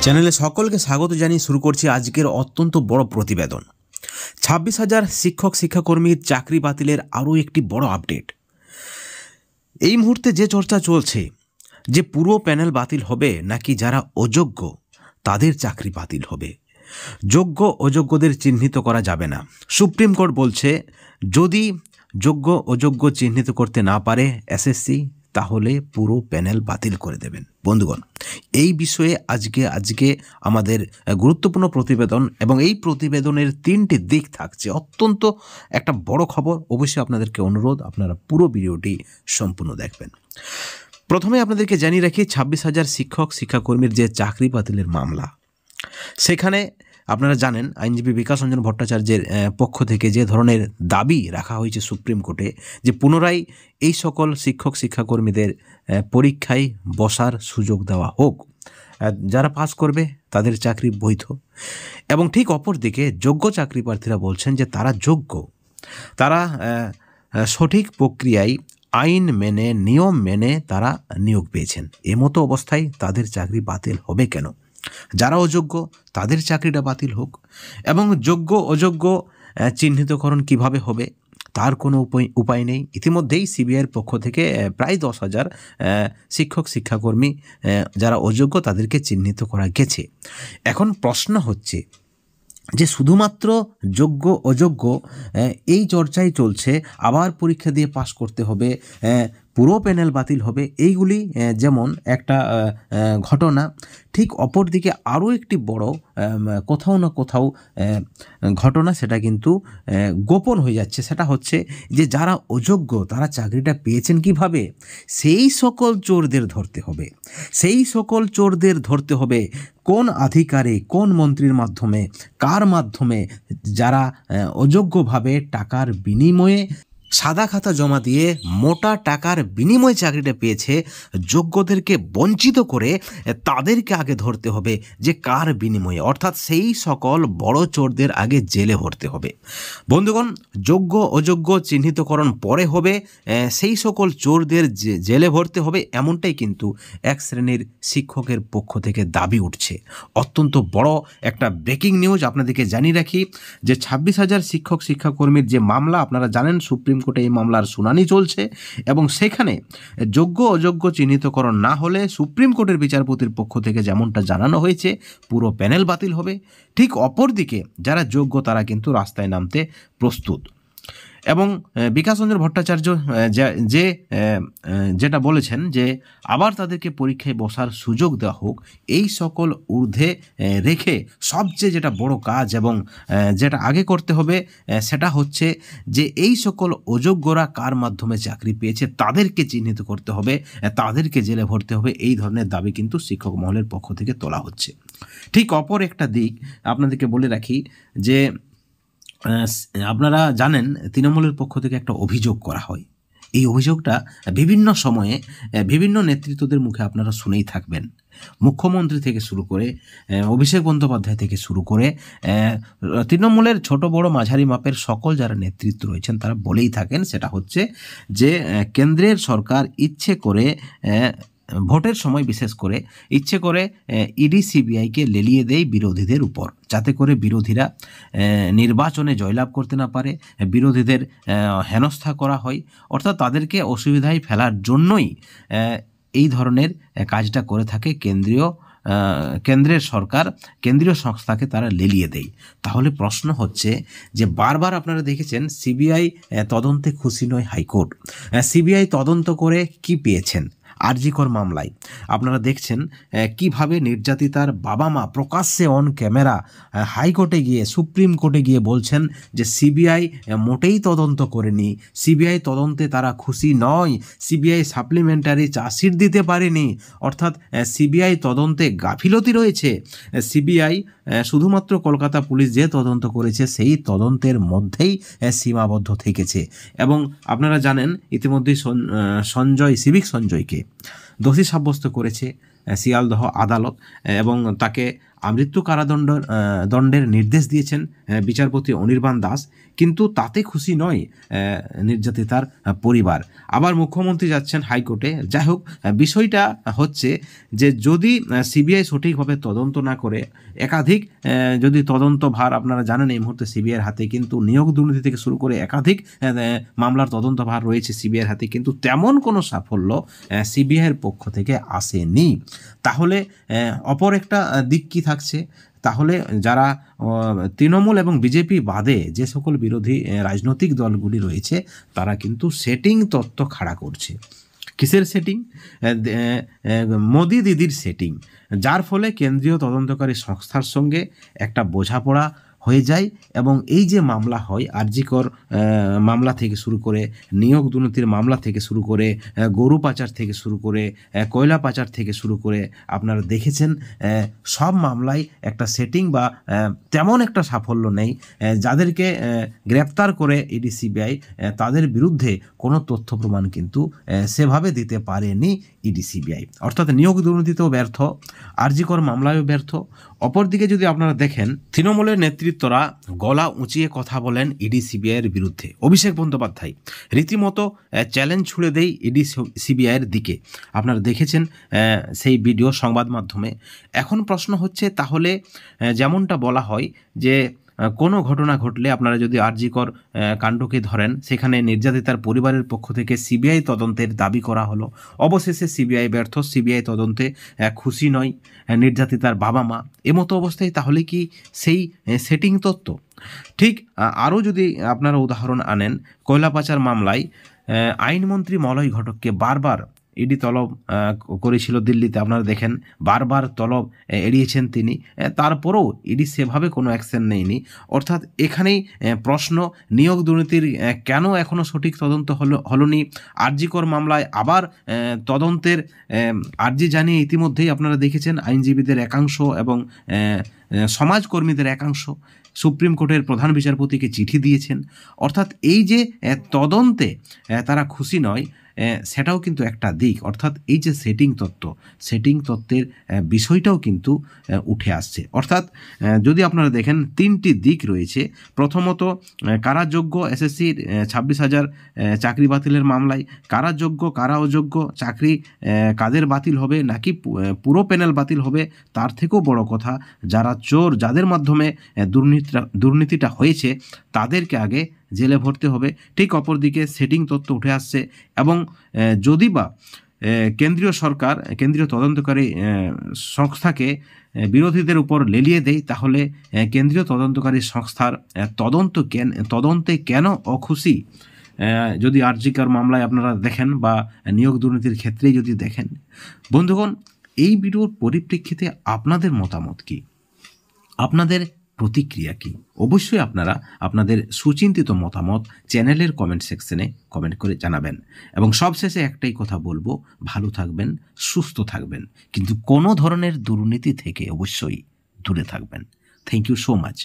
চ্যানেলে সকলকে স্বাগত জানিয়ে শুরু করছি আজকের অত্যন্ত বড় প্রতিবেদন। 26,000 শিক্ষক শিক্ষাকর্মীর চাকরি বাতিলের আরও একটি বড় আপডেট। এই মুহূর্তে যে চর্চা চলছে যে পুরো প্যানেল বাতিল হবে নাকি যারা অযোগ্য তাদের চাকরি বাতিল হবে। যোগ্য অযোগ্যদের চিহ্নিত করা যাবে না। সুপ্রিম কোর্ট বলছে যদি যোগ্য অযোগ্য চিহ্নিত করতে না পারে এসএসসি তাহলে পুরো প্যানেল বাতিল করে দেবেন। বন্ধুগণ, এই বিষয়ে আজকে আমাদের গুরুত্বপূর্ণ প্রতিবেদন এবং এই প্রতিবেদনের 3টি দিক থাকছে। অত্যন্ত একটা বড় খবর। অবশ্যই আপনাদেরকে অনুরোধ আপনারা পুরো ভিডিওটি সম্পূর্ণ দেখবেন। প্রথমে আপনাদেরকে জানিয়ে রাখি 26,000 শিক্ষক শিক্ষাকর্মীর যে চাকরি বাতিলের মামলা, সেখানে আপনারা জানেন আইনজীবী বিকাশ রঞ্জন ভট্টাচার্যের পক্ষ থেকে যে ধরনের দাবি রাখা হয়েছে সুপ্রিম কোর্টে যে পুনরায় এই সকল শিক্ষক শিক্ষাকর্মীদের পরীক্ষায় বসার সুযোগ দেওয়া হোক, যারা পাস করবে তাদের চাকরি বৈধ। এবং ঠিক অপর দিকে যোগ্য চাকরি প্রার্থীরা বলছেন যে তারা যোগ্য, তারা সঠিক প্রক্রিয়ায় আইন মেনে নিয়ম মেনে তারা নিয়োগ পেয়েছেন। এমতো অবস্থায় তাদের চাকরি বাতিল হবে কেন? যারা অযোগ্য তাদের চাকরিটা বাতিল হোক। এবং যোগ্য অযোগ্য চিহ্নিতকরণ কিভাবে হবে তার কোনো উপায় নেই। ইতিমধ্যেই সিবিআইয়ের পক্ষ থেকে প্রায় 10,000 শিক্ষক শিক্ষাকর্মী যারা অযোগ্য তাদেরকে চিহ্নিত করা গেছে। এখন প্রশ্ন হচ্ছে যে শুধুমাত্র যোগ্য অযোগ্য এই চর্চাই চলছে, আবার পরীক্ষা দিয়ে পাশ করতে হবে, পুরো প্যানেল বাতিল হবে, এইগুলি যেমন একটা ঘটনা, ঠিক অপর দিকে আরও একটি বড় কোথাও না কোথাও ঘটনা সেটা কিন্তু গোপন হয়ে যাচ্ছে। সেটা হচ্ছে যে যারা অযোগ্য তারা চাকরিটা পেয়েছেন কিভাবে, সেই সকল চোরদের ধরতে হবে। সেই সকল চোরদের ধরতে হবে কোন আধিকারিক, কোন মন্ত্রীর মাধ্যমে, কার মাধ্যমে যারা অযোগ্যভাবে টাকার বিনিময়ে সাদা খাতা জমা দিয়ে মোটা টাকার বিনিময়ে চাকরিটা পেয়েছে, যোগ্যদেরকে বঞ্চিত করে তাদেরকে আগে ধরতে হবে যে কার বিনিময়ে, অর্থাৎ সেই সকল বড় চোরদের আগে জেলে ভরতে হবে। বন্ধুগণ, যোগ্য অযোগ্য চিহ্নিতকরণ পরে হবে, সেই সকল চোরদের জেলে ভরতে হবে, এমনটাই কিন্তু এক শ্রেণীর শিক্ষকের পক্ষ থেকে দাবি উঠছে। অত্যন্ত বড় একটা ব্রেকিং নিউজ আপনাদেরকে জানিয়ে রাখি যে 26,000 শিক্ষক শিক্ষাকর্মীর যে মামলা, আপনারা জানেন সুপ্রিম কোর্টে এই মামলার শুনানি চলছে এবং সেখানে যোগ্য অযোগ্য চিহ্নিতকরণ না হলে সুপ্রিম কোর্টের বিচারপতির পক্ষ থেকে যেমনটা জানানো হয়েছে পুরো প্যানেল বাতিল হবে। ঠিক অপরদিকে যারা যোগ্য তারা কিন্তু রাস্তায় নামতে প্রস্তুত। এবং বিকাশ রঞ্জন ভট্টাচার্য যেটা বলেছেন যে আবার তাদেরকে পরীক্ষায় বসার সুযোগ দেওয়া হোক, এই সকল ঊর্ধ্বে রেখে সবচেয়ে যেটা বড় কাজ এবং যেটা আগে করতে হবে সেটা হচ্ছে যে এই সকল অযোগ্যরা কার মাধ্যমে চাকরি পেয়েছে তাদেরকে চিহ্নিত করতে হবে, তাদেরকে জেলে ভরতে হবে। এই ধরনের দাবি কিন্তু শিক্ষক মহলের পক্ষ থেকে তোলা হচ্ছে। ঠিক অপর একটা দিক আপনাদেরকে বলে রাখি যে আপনারা জানেন তৃণমূলের পক্ষ থেকে একটা অভিযোগ করা হয়। এই অভিযোগটা বিভিন্ন সময়ে বিভিন্ন নেতৃত্বদের মুখে আপনারা শুনেই থাকবেন। মুখ্যমন্ত্রী থেকে শুরু করে অভিষেক বন্দ্যোপাধ্যায় থেকে শুরু করে তৃণমূলের ছোট বড় মাঝারি মাপের সকল যারা নেতৃত্ব রয়েছেন তারা বলেই থাকেন, সেটা হচ্ছে যে কেন্দ্রের সরকার ইচ্ছে করে ভোটের সময় বিশেষ করে ইচ্ছে করে ইডি সিবিআইকে লেলিয়ে দেয় বিরোধীদের উপর, যাতে করে বিরোধীরা নির্বাচনে জয়লাভ করতে না পারে, বিরোধীদের হেনস্থা করা হয়, অর্থাৎ তাদেরকে অসুবিধায় ফেলার জন্যই এই ধরনের কাজটা করে থাকে কেন্দ্রের সরকার, কেন্দ্রীয় সংস্থাকে তারা লেলিয়ে দেয়। তাহলে প্রশ্ন হচ্ছে যে বারবার আপনারা দেখেছেন সিবিআই তদন্তে খুশি নয় হাইকোর্ট। সিবিআই তদন্ত করে কি পেয়েছেন? আরজি কর মামলায় আপনারা দেখছেন কিভাবে নির্যাতিতার বাবা মা প্রকাশ্যে অন ক্যামেরা হাইকোর্টে গিয়ে সুপ্রিম কোর্টে গিয়ে বলছেন যে সিবিআই মোটেই তদন্ত করেনি, সিবিআই তদন্তে তারা খুশি নয়, সিবিআই সাপ্লিমেন্টারি চার্জশিট দিতে পারেনি, অর্থাৎ সিবিআই তদন্তে গাফিলতি রয়েছে। সিবিআই শুধুমাত্র কলকাতা পুলিশ যে তদন্ত করেছে সেই তদন্তের মধ্যেই সীমাবদ্ধ থেকেছে। এবং আপনারা জানেন ইতিমধ্যেই সিভিক সঞ্জয়কে দোষী সাব্যস্ত করেছে শিয়ালদহ আদালত এবং তাকে মৃত্যু দণ্ডের নির্দেশ দিয়েছেন বিচারপতি অনির্বাণ দাস, কিন্তু তাতে খুশি নয় নির্যাতিতার পরিবার। আবার মুখ্যমন্ত্রী যাচ্ছেন হাইকোর্টে। যাই হোক, বিষয়টা হচ্ছে যে যদি সিবিআই সঠিকভাবে তদন্ত না করে, একাধিক যদি তদন্ত ভার, আপনারা জানেন এই মুহূর্তে সিবিআইয়ের হাতে কিন্তু নিয়োগ দুর্নীতি থেকে শুরু করে একাধিক মামলার তদন্ত ভার রয়েছে সিবিআইয়ের হাতে, কিন্তু তেমন কোনো সাফল্য সিবিআইয়ের পক্ষ থেকে আসেনি, তাহলে অপর একটা দিক কি থাকছে? তাহলে যারা তৃণমূল এবং বিজেপি বাদে যে সকল বিরোধী রাজনৈতিক দলগুলি রয়েছে তারা কিন্তু সেটিং তত্ত্ব খাড়া করছে। কিসের সেটিং? মোদি দিদির সেটিং, যার ফলে কেন্দ্রীয় তদন্তকারী সংস্থার সঙ্গে একটা বোঝাপড়া হয়ে যায় এবং এই যে মামলা হয়, আরজিকর মামলা থেকে শুরু করে, নিয়োগ দুর্নীতির মামলা থেকে শুরু করে, গরু পাচার থেকে শুরু করে, কয়লা পাচার থেকে শুরু করে, আপনারা দেখেছেন সব মামলায় একটা সেটিং বা তেমন একটা সাফল্য নেই। যাদেরকে গ্রেপ্তার করে ইডি সিবিআই, তাদের বিরুদ্ধে কোনো তথ্য প্রমাণ কিন্তু সেভাবে দিতে পারেনি ইডি সিবিআই। অর্থাৎ নিয়োগ দুর্নীতিতেও ব্যর্থ, আরজিকর মামলায়ও ব্যর্থ। অপরদিকে যদি আপনারা দেখেন, তৃণমূলের নেতৃত্বরা গলা উঁচিয়ে কথা বলেন ইডি সিবিআইয়ের বিরুদ্ধে। অভিষেক বন্দ্যোপাধ্যায় রীতিমতো চ্যালেঞ্জ ছুড়ে দেয় ইডি সিবিআইয়ের দিকে। আপনারা দেখেছেন সেই ভিডিও সংবাদ মাধ্যমে। এখন প্রশ্ন হচ্ছে, তাহলে যেমনটা বলা হয় যে কোনো ঘটনা ঘটলে, আপনারা যদি আরজিকর কাণ্ডকে ধরেন, সেখানে নির্যাতিতার পরিবারের পক্ষ থেকে সিবিআই তদন্তের দাবি করা হলো, অবশেষে সিবিআই ব্যর্থ, সিবিআই তদন্তে খুশি নয় নির্যাতিতার বাবা মা। এমতো অবস্থায় তাহলে কি সেই সেটিং তত্ত্ব? ঠিক আরও যদি আপনারা উদাহরণ আনেন, কয়লা পাচার মামলায় আইনমন্ত্রী মলয় ঘটককে বারবার ইডি তলব করেছিল দিল্লিতে। আপনারা দেখেন বারবার তলব এড়িয়েছেন তিনি, তারপরেও ইডি সেভাবে কোনো অ্যাকশন নেয়নি। অর্থাৎ এখানেই প্রশ্ন, নিয়োগ দুর্নীতির কেন এখনও সঠিক তদন্ত হলোনি? আরজিকর মামলায় আবার তদন্তের আর্জি জানিয়ে ইতিমধ্যেই আপনারা দেখেছেন আইনজীবীদের একাংশ এবং সমাজকর্মীদের একাংশ সুপ্রিম কোর্টের প্রধান বিচারপতিকে চিঠি দিয়েছেন। অর্থাৎ এই যে তদন্তে তারা খুশি নয়, সেটাও কিন্তু একটা দিক। অর্থাৎ এই যে সেটিং তত্ত্বের বিষয়টাও কিন্তু উঠে আসছে। অর্থাৎ যদি আপনারা দেখেন, তিনটি দিক রয়েছে। প্রথমত, কারাযোগ্য এসএসসির 26,000 চাকরি বাতিলের মামলায় কারাযোগ্য, কারা অযোগ্য চাকরি কাদের বাতিল হবে, নাকি পুরো প্যানেল বাতিল হবে? তার থেকেও বড় কথা, যারা চোর, যাদের মাধ্যমে দুর্নীতিটা হয়েছে, তাদেরকে আগে জেলে ভরতে হবে। ঠিক অপরদিকে সেটিং তত্ত্ব উঠে আসছে। এবং যদি বা কেন্দ্রীয় সরকার, কেন্দ্রীয় তদন্তকারী সংস্থাকে বিরোধীদের উপর লেলিয়ে দেয়, তাহলে কেন্দ্রীয় তদন্তকারী সংস্থার তদন্তে কেন অখুশি? যদি আরজিকর মামলায় আপনারা দেখেন বা নিয়োগ দুর্নীতির ক্ষেত্রেই যদি দেখেন। বন্ধুগণ, এই ভিডিওর পরিপ্রেক্ষিতে আপনাদের মতামত কি? আপনাদের প্রতিক্রিয়া কি? অবশ্যই আপনারা আপনাদের সুচিন্তিত মতামত চ্যানেলের কমেন্ট সেকশনে কমেন্ট করে জানাবেন। এবং সবশেষে একটাই কথা বলবো, ভালো থাকবেন, সুস্থ থাকবেন, কিন্তু কোনো ধরনের দুর্নীতি থেকে অবশ্যই দূরে থাকবেন। Thank you so much.